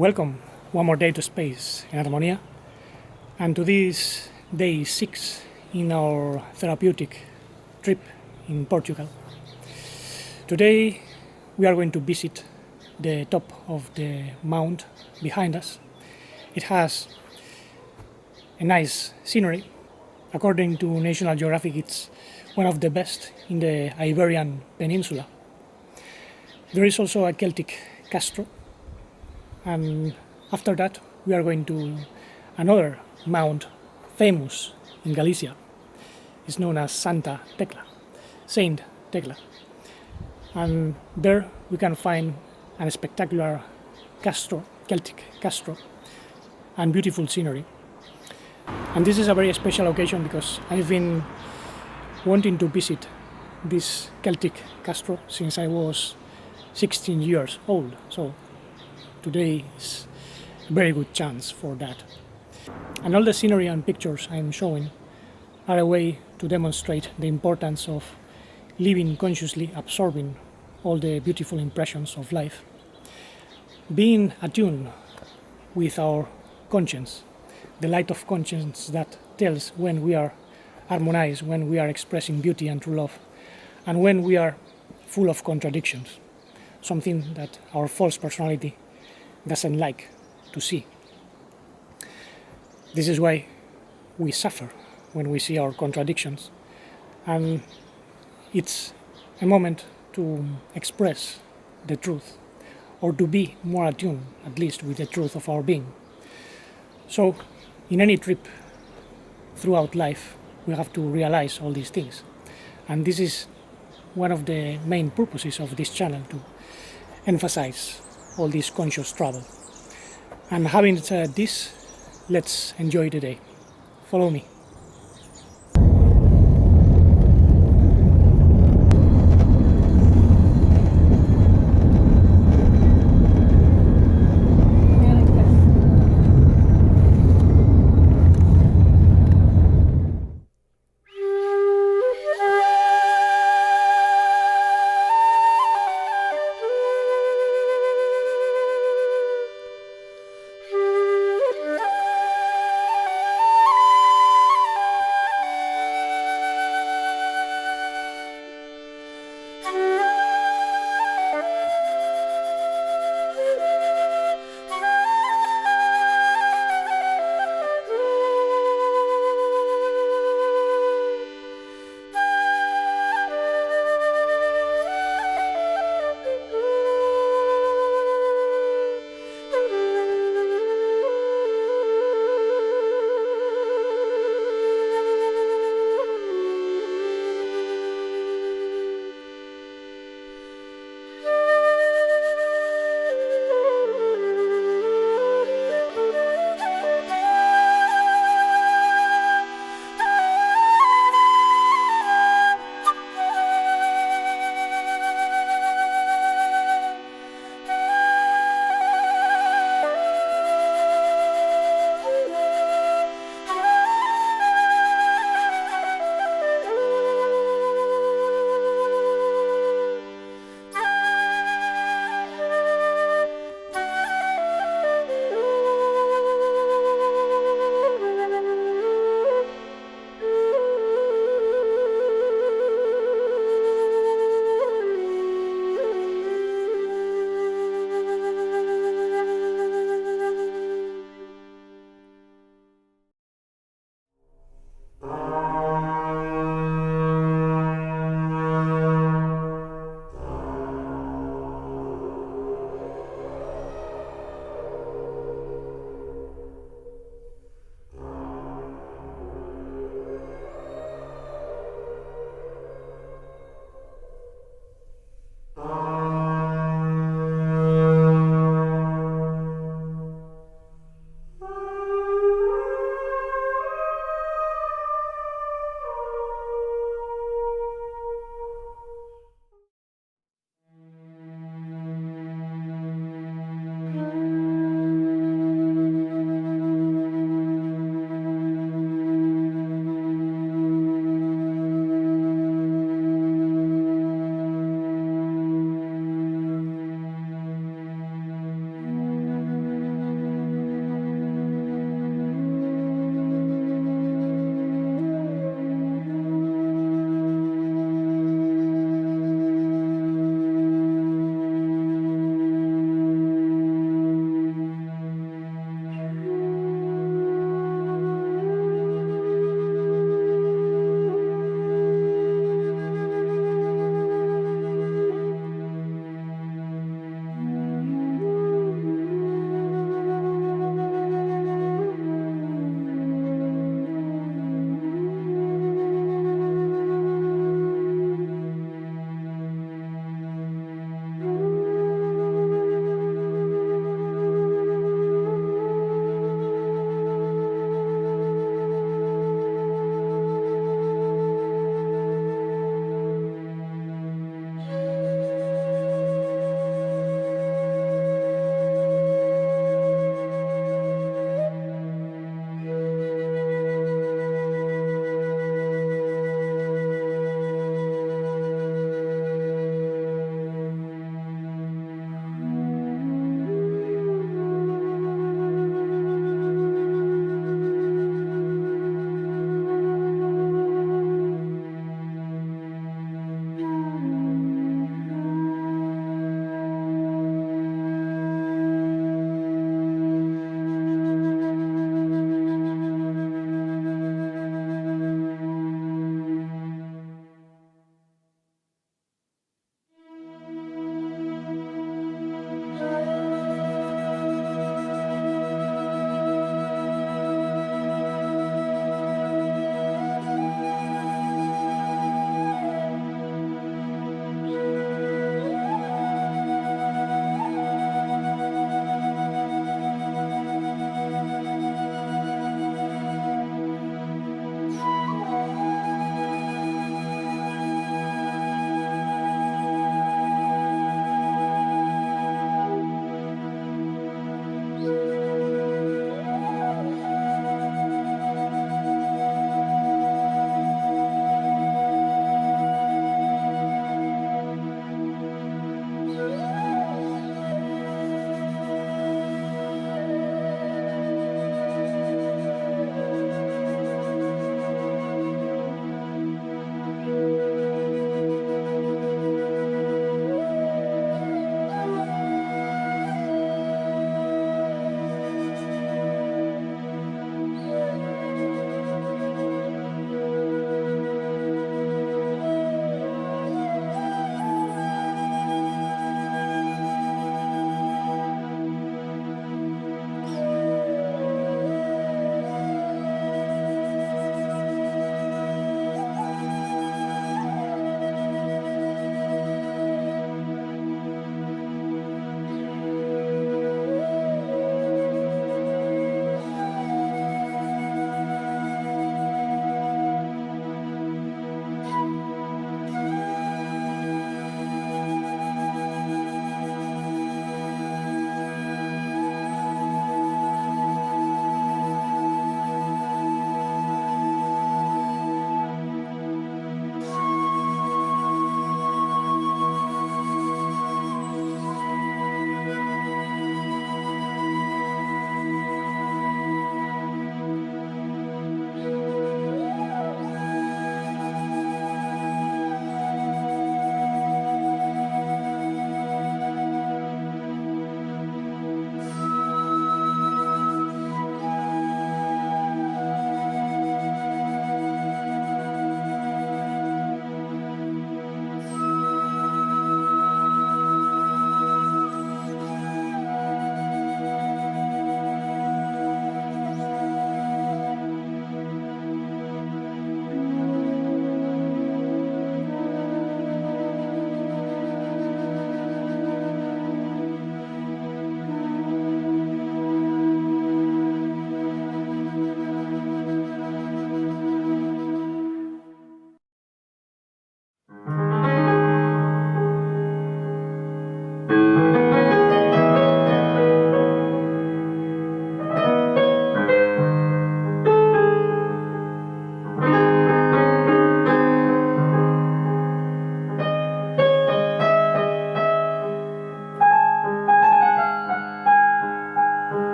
Welcome one more day to Space in Harmonia, and to this day 6 in our therapeutic trip in Portugal. Today we are going to visit the top of the mount behind us. It has a nice scenery. According to National Geographic, it's one of the best in the Iberian Peninsula. There is also a Celtic Castro, and after that we are going to another mount famous in Galicia. It's known as Saint Tecla, and there we can find a spectacular Castro, Celtic Castro, and beautiful scenery. And this is a very special occasion because I've been wanting to visit this Celtic Castro since I was 16 years old, so today is a very good chance for that. And all the scenery and pictures I'm showing are a way to demonstrate the importance of living consciously, absorbing all the beautiful impressions of life, being attuned with our conscience, the light of conscience that tells when we are harmonized, when we are expressing beauty and true love, and when we are full of contradictions, something that our false personality doesn't like to see. This is why we suffer when we see our contradictions, and it's a moment to express the truth, or to be more attuned, at least, with the truth of our being. So, in any trip throughout life, we have to realize all these things, and this is one of the main purposes of this channel, to emphasize all this conscious travel. And having said this, let's enjoy the day. Follow me.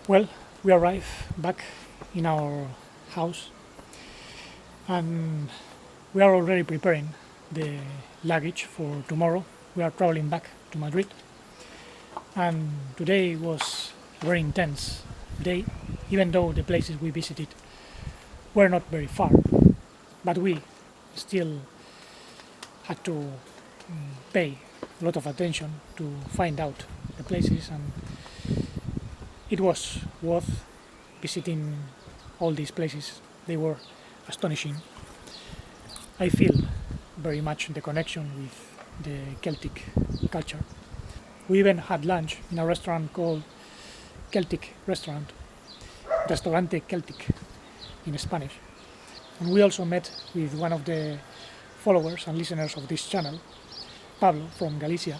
Well, we arrived back in our house and we are already preparing the luggage for tomorrow. We are traveling back to Madrid, and today was a very intense day, even though the places we visited were not very far, but we still had to pay a lot of attention to find out the places, and it was worth visiting all these places. They were astonishing. I feel very much the connection with the Celtic culture. We even had lunch in a restaurant called Celtic Restaurant, Restaurante Celtic in Spanish. And we also met with one of the followers and listeners of this channel, Pablo from Galicia.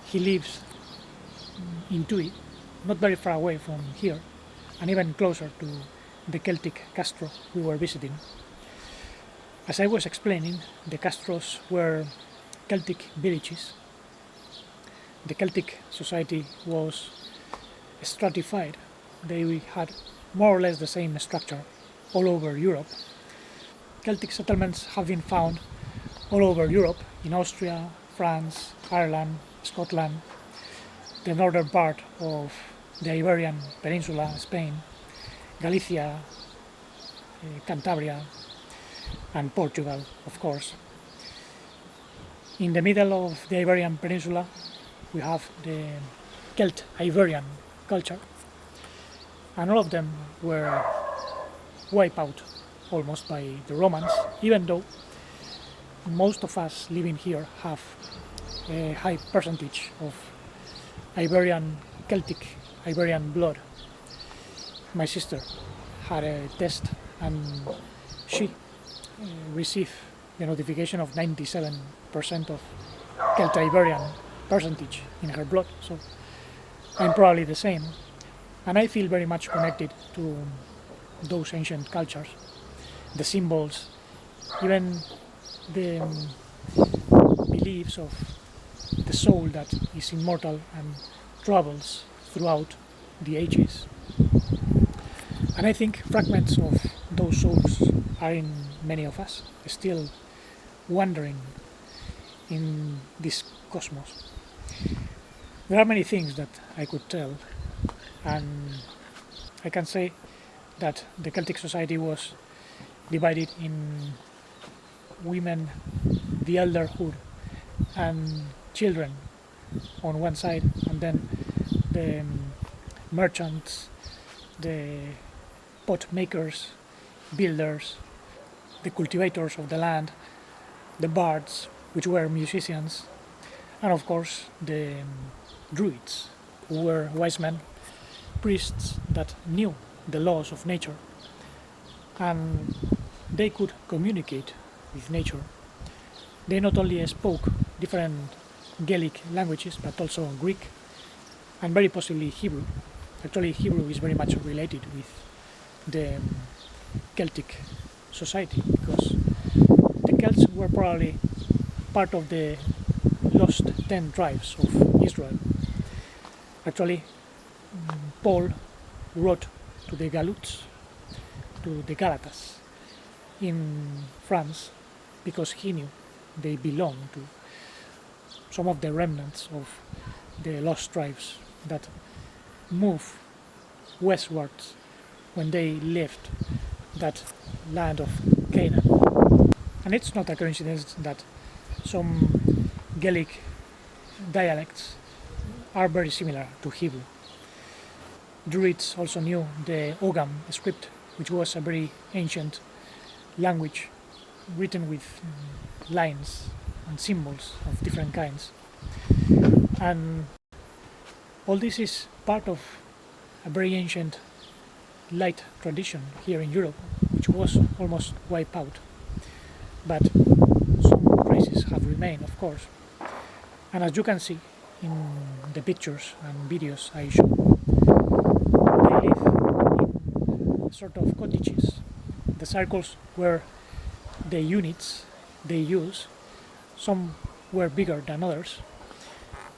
He lives in Tui, not very far away from here, and even closer to the Celtic Castro we were visiting. As I was explaining, the castros were Celtic villages. The Celtic society was stratified. They had more or less the same structure all over Europe. Celtic settlements have been found all over Europe, in Austria, France, Ireland, Scotland, the northern part of the Iberian Peninsula, Spain, Galicia, Cantabria, and Portugal, of course. In the middle of the Iberian Peninsula, we have the Celt-Iberian culture, and all of them were wiped out almost by the Romans, even though most of us living here have a high percentage of Celtic Iberian blood. My sister had a test and she received the notification of 97% of Celto-Iberian percentage in her blood, so I'm probably the same, and I feel very much connected to those ancient cultures, the symbols, even the beliefs of the soul that is immortal and travels throughout the ages. And I think fragments of those souls are in many of us, still wandering in this cosmos. There are many things that I could tell, and I can say that the Celtic society was divided in women, the elderhood, and children on one side, and then the merchants, the pot makers, builders, the cultivators of the land, the bards, which were musicians, and of course the druids, who were wise men, priests that knew the laws of nature, and they could communicate with nature. They not only spoke different Gaelic languages, but also Greek, and very possibly Hebrew. Actually, Hebrew is very much related with the Celtic society, because the Celts were probably part of the lost 10 tribes of Israel. Actually, Paul wrote to the Galots, to the Galatas in France, because he knew they belonged to some of the remnants of the lost tribes that moved westwards when they left that land of Canaan. And it's not a coincidence that some Gaelic dialects are very similar to Hebrew. Druids also knew the Ogham script, which was a very ancient language written with lines and symbols of different kinds. And all this is part of a very ancient light tradition here in Europe, which was almost wiped out. But some traces have remained, of course. And as you can see in the pictures and videos I show, they live in sort of cottages. The circles were the units they use. Some were bigger than others,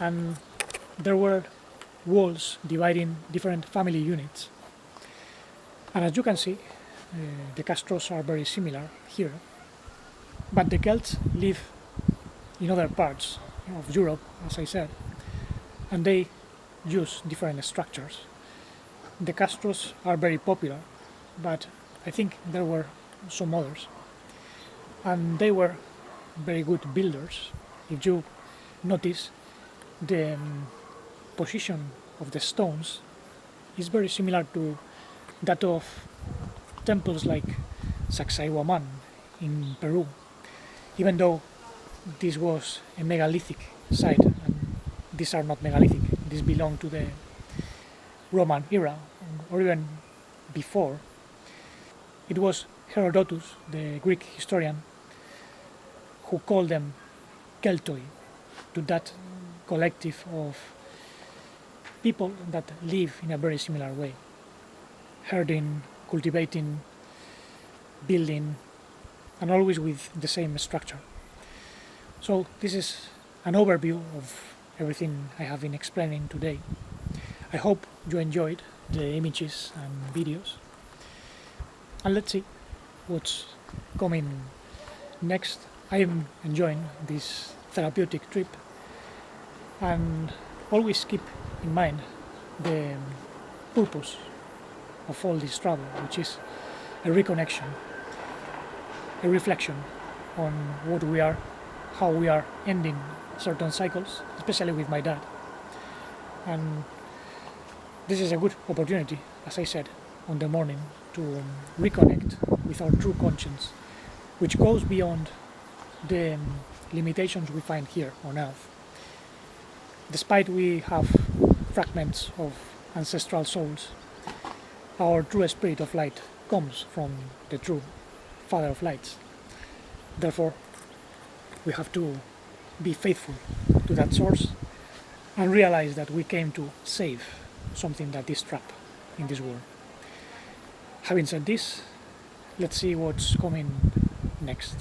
and there were walls dividing different family units. And as you can see, the castros are very similar here, but the Celts live in other parts of Europe, as I said, and they use different structures. The castros are very popular, but I think there were some others, and they were very good builders. If you notice, the position of the stones is very similar to that of temples like Sacsayhuaman in Peru, even though this was a megalithic site, and these are not megalithic. These belong to the Roman era, or even before. It was Herodotus, the Greek historian, who called them Keltoi, to that collective of people that live in a very similar way, herding, cultivating, building, and always with the same structure. So this is an overview of everything I have been explaining today. I hope you enjoyed the images and videos, and let's see what's coming next. I am enjoying this therapeutic trip, and always keep in mind the purpose of all this travel, which is a reconnection, a reflection on what we are, how we are ending certain cycles, especially with my dad. And this is a good opportunity, as I said, on the morning to reconnect with our true conscience, which goes beyond the limitations we find here on Earth. Despite we have fragments of ancestral souls, our true spirit of light comes from the true Father of Lights. Therefore, we have to be faithful to that source and realize that we came to save something that is trapped in this world. Having said this, let's see what's coming next.